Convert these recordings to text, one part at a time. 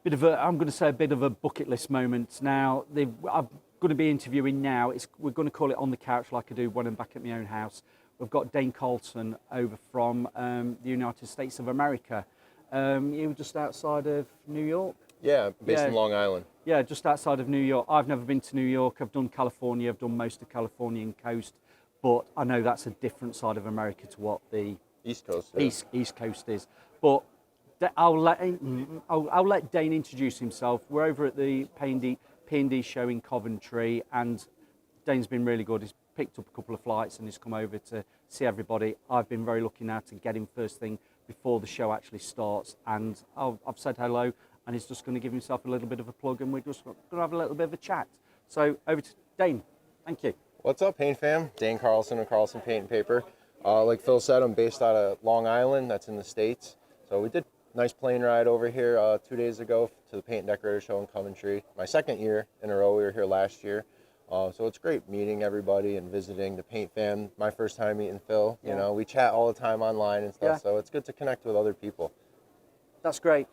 I'm going to say a bit of a bucket list moment. Now, I'm going to be interviewing now. We're going to call it On the Couch like I do when I'm back at my own house. We've got Dane Carlson over from the United States of America. You were just outside of New York? Yeah, based in Long Island. Yeah, just outside of New York. I've never been to New York. I've done California. I've done most of the Californian coast. But I know that's a different side of America to what the East Coast. Yeah. East Coast is. But I'll let Dane introduce himself. We're over at the P&D show in Coventry, and Dane's been really good. He's picked up a couple of flights and he's come over to see everybody. I've been very lucky now to get him first thing before the show actually starts, and I've said hello, and he's just going to give himself a little bit of a plug, and we're just going to have a little bit of a chat. So over to Dane. Thank you. What's up, Paint Fam? Dane Carlson of Carlson Paint and Paper. Like Phil said, I'm based out of Long Island. That's in the States. So we did a nice plane ride over here 2 days ago to the Paint and Decorator show in Coventry. My second year in a row. We were here last year. So it's great meeting everybody and visiting the Paint Fam. My first time meeting Phil. You know, we chat all the time online and stuff. So it's good to connect with other people. That's great.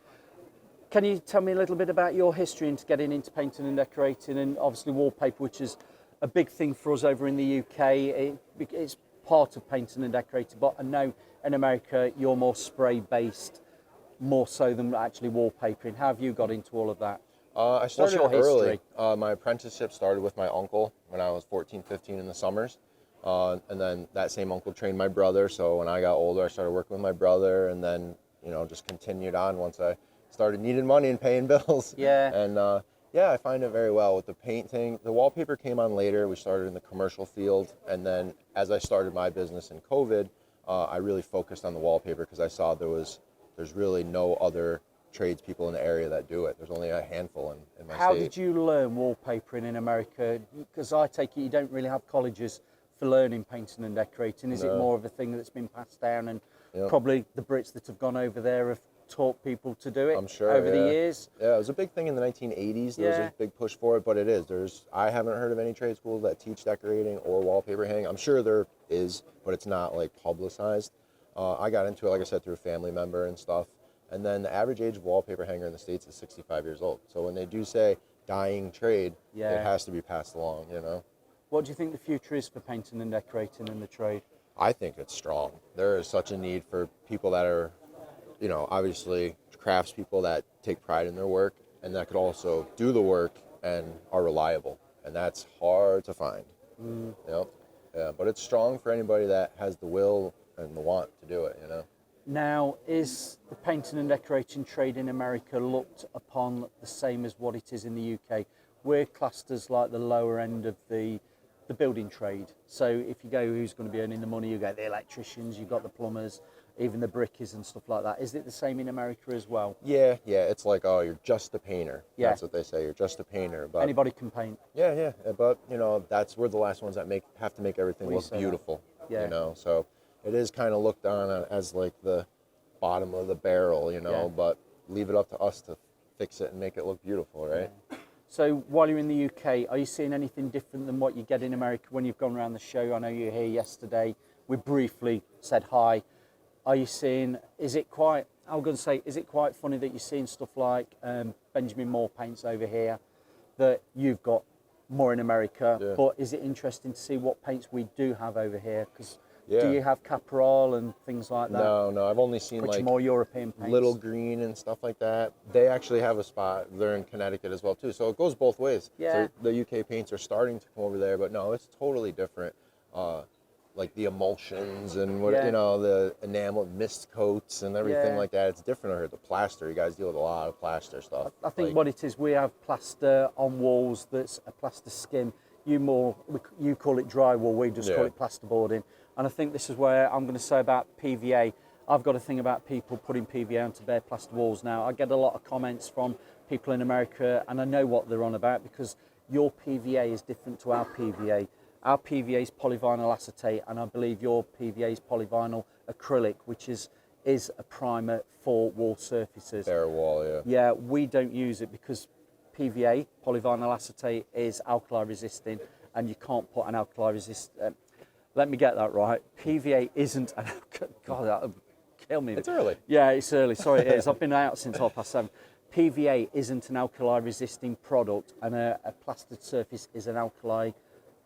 Can you tell me a little bit about your history into getting into painting and decorating, and obviously wallpaper, which is a big thing for us over in the UK. It's part of painting and decorating, but I know in America you're more spray-based, more so than actually wallpapering. How have you got into all of that? I started What's your early. history? My apprenticeship started with my uncle when I was 14, 15 in the summers. And then that same uncle trained my brother. So when I got older, I started working with my brother, and then, you know, just continued on once I started needing money and paying bills. Yeah. And yeah, I find it very well with the painting. The wallpaper came on later. We started in the commercial field. And then as I started my business in COVID, I really focused on the wallpaper because I saw there's really no other tradespeople in the area that do it. There's only a handful in my state. How did you learn wallpapering in America? Because I take it you don't really have colleges for learning painting and decorating. Is it more of a thing that's been passed down, and probably the Brits that have gone over there have taught people to do it I'm sure, over the years? Yeah, it was a big thing in the 1980s. There was a big push for it, but it is. I haven't heard of any trade schools that teach decorating or wallpaper hanging. I'm sure there is, but it's not like publicized. I got into it, like I said, through a family member and stuff. And then the average age of wallpaper hanger in the States is 65 years old. So when they do say dying trade, it has to be passed along, you know. What do you think the future is for painting and decorating in the trade? I think it's strong. There is such a need for people that are, you know, obviously craftspeople that take pride in their work and that could also do the work and are reliable. And that's hard to find. Yep. Yeah, but it's strong for anybody that has the will and the want to do it, you know. Now, is the painting and decorating trade in America looked upon the same as what it is in the UK? We're classed as like the lower end of the building trade. So if you go, who's going to be earning the money, you get the electricians, you've got the plumbers, even the brickies and stuff like that. Is it the same in America as well? Yeah, it's like, oh, you're just a painter. Yeah. That's what they say, you're just a painter. But anybody can paint. Yeah, but, you know, we're the last ones that have to make everything look beautiful, you know, so it is kind of looked on as like the bottom of the barrel, you know, but leave it up to us to fix it and make it look beautiful, right? Yeah. So while you're in the UK, are you seeing anything different than what you get in America when you've gone around the show? I know you were here yesterday. We briefly said hi. Are you seeing, is it quite funny that you're seeing stuff like Benjamin Moore paints over here that you've got more in America, but is it interesting to see what paints we do have over here? Because do you have Caporal and things like that? No, I've only seen like more European paints. Little Green and stuff like that. They actually have a spot. They're in Connecticut as well too, so it goes both ways. Yeah. So the UK paints are starting to come over there, but no, it's totally different. Like the emulsions and what you know, the enamel mist coats and everything like that. It's different over here. The plaster, you guys deal with a lot of plaster stuff. I think what it is, we have plaster on walls that's a plaster skin. You call it drywall, we just call it plasterboarding. And I think this is where I'm going to say about PVA. I've got a thing about people putting PVA onto bare plaster walls now. I get a lot of comments from people in America, and I know what they're on about because your PVA is different to our PVA. Our PVA is polyvinyl acetate, and I believe your PVA is polyvinyl acrylic, which is a primer for wall surfaces. Bare wall, yeah. Yeah, we don't use it because PVA, polyvinyl acetate, is alkali resisting, and you can't put an alkali resistant. Let me get that right. PVA isn't an God, that would kill me. It's early. Yeah, it's early. Sorry, it is. I've been out since 7:30. PVA isn't an alkali resisting product, and a plastered surface is an alkali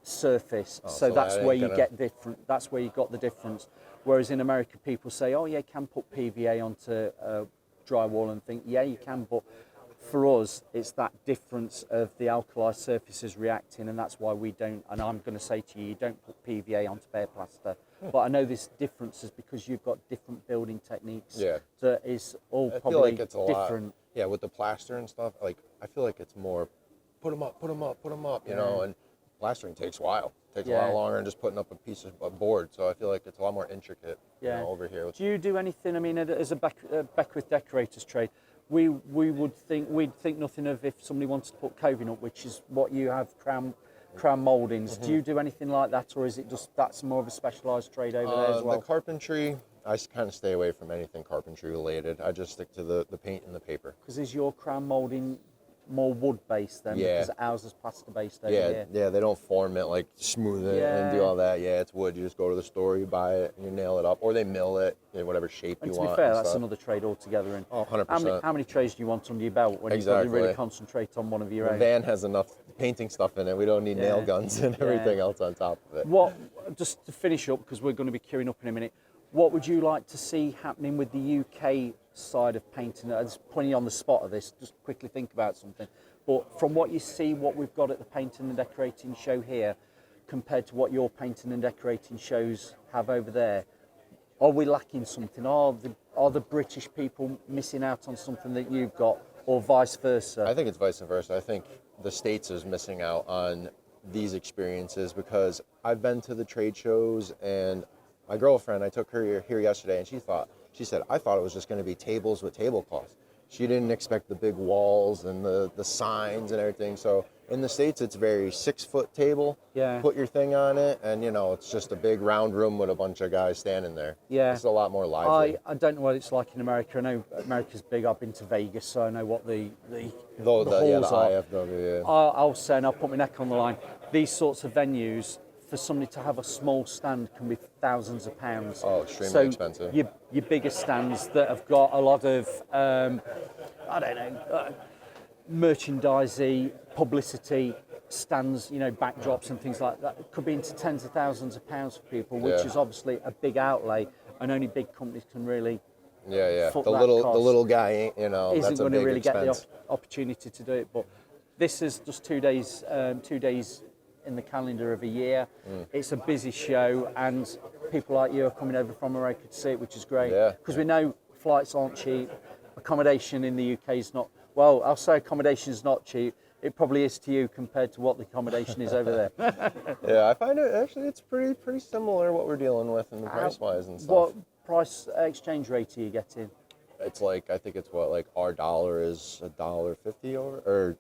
surface. So that's where you get different. That's where you got the difference. Whereas in America, people say, "Oh yeah, you can put PVA onto drywall," and think, "Yeah, you can," but for us, it's that difference of the alkali surfaces reacting, and that's why we don't. And I'm going to say to you, you don't put PVA onto bare plaster. But I know this difference is because you've got different building techniques. Yeah. That is all I probably feel like it's a different. lot. Yeah, with the plaster and stuff, like I feel like it's more put them up, you know, and plastering takes a while. Takes a lot longer than just putting up a piece of board. So I feel like it's a lot more intricate you know, over here. Do you do anything? I mean, as a Beckwith decorators trade, we'd think nothing of if somebody wanted to put coving up, which is what you have, crown mouldings. Do you do anything like that, or is it just that's more of a specialised trade over there as well? The carpentry, I kind of stay away from anything carpentry related. I just stick to the paint and the paper. Because is your crown moulding more wood based then? Yeah. Because ours is plaster based over here. Yeah, they don't form it, like smooth it and do all that. Yeah, it's wood. You just go to the store, you buy it, and you nail it up, or they mill it in whatever shape you want. And to be fair, that's another trade altogether. And 100%. How many trades do you want under your belt when you probably really concentrate on one of your own? The van has enough painting stuff in it. We don't need nail guns and everything else on top of it. Just to finish up, because we're going to be queuing up in a minute, what would you like to see happening with the UK side of painting? There's plenty on the spot of this. Just quickly think about something. But from what you see, what we've got at the painting and decorating show here, compared to what your painting and decorating shows have over there, are we lacking something? Are the British people missing out on something that you've got, or vice versa? I think it's vice versa. I think the States is missing out on these experiences because I've been to the trade shows, and my girlfriend, I took her here yesterday, and she said, I thought it was just going to be tables with tablecloths. She didn't expect the big walls and the signs and everything. So in the States, it's very 6-foot table. Yeah. Put your thing on it, and you know it's just a big round room with a bunch of guys standing there. Yeah. It's a lot more lively. I don't know what it's like in America. I know America's big. I've been to Vegas, so I know what the halls are. IFW, yeah. I'll say, and I'll put my neck on the line, these sorts of venues, for somebody to have a small stand can be thousands of pounds. Oh, extremely expensive. Your bigger stands that have got a lot of, merchandising, publicity, stands, you know, backdrops and things like that, could be into tens of thousands of pounds for people, which is obviously a big outlay, and only big companies can really foot the that little cost. the little guy, you know, Isn't that's a going to big really expense. get the opportunity to do it. But this is just 2 days, 2 days in the calendar of a year. It's a busy show, and people like you are coming over from America to see it, which is great. Because we know flights aren't cheap. Accommodation in the UK is not, well, I'll say accommodation is not cheap. It probably is to you compared to what the accommodation is over there. Yeah, I find it actually it's pretty similar what we're dealing with in the price wise and stuff. What price exchange rate are you getting? It's like, I think it's what, like our dollar is $1.50 or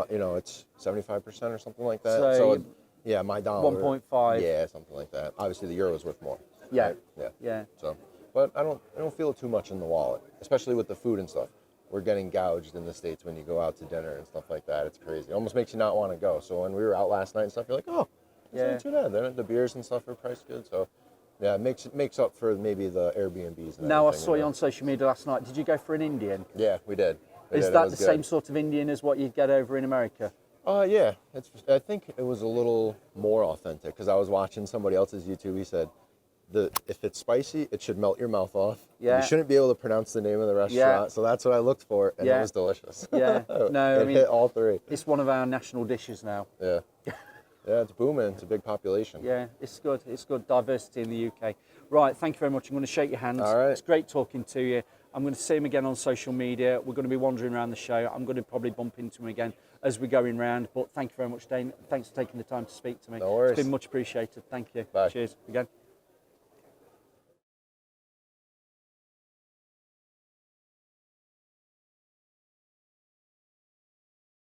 you know, it's 75% or something like that. So yeah, my dollar 1.5. Yeah, something like that. Obviously the euro is worth more. Yeah. Right? Yeah. So, but I don't feel it too much in the wallet, especially with the food and stuff. We're getting gouged in the States when you go out to dinner and stuff like that. It's crazy. It almost makes you not want to go. So when we were out last night and stuff, you're like, oh, it's not too bad. The beers and stuff are priced good. So yeah, it makes up for maybe the Airbnbs. And now I saw you on social media last night. Did you go for an Indian? Yeah, we did. Is that the same sort of Indian as what you'd get over in America? Yeah. I think it was a little more authentic because I was watching somebody else's YouTube. He said, if it's spicy, it should melt your mouth off. Yeah. You shouldn't be able to pronounce the name of the restaurant. Yeah. So that's what I looked for, and it was delicious. Yeah. No, it hit all three. It's one of our national dishes now. Yeah. Yeah, it's booming. It's a big population. Yeah, it's good. It's good diversity in the UK. Right, thank you very much. I'm going to shake your hands. All right. It's great talking to you. I'm going to see him again on social media. We're going to be wandering around the show. I'm going to probably bump into him again as we're going round. But thank you very much, Dane. Thanks for taking the time to speak to me. No worries. It's been much appreciated. Thank you. Bye. Cheers again.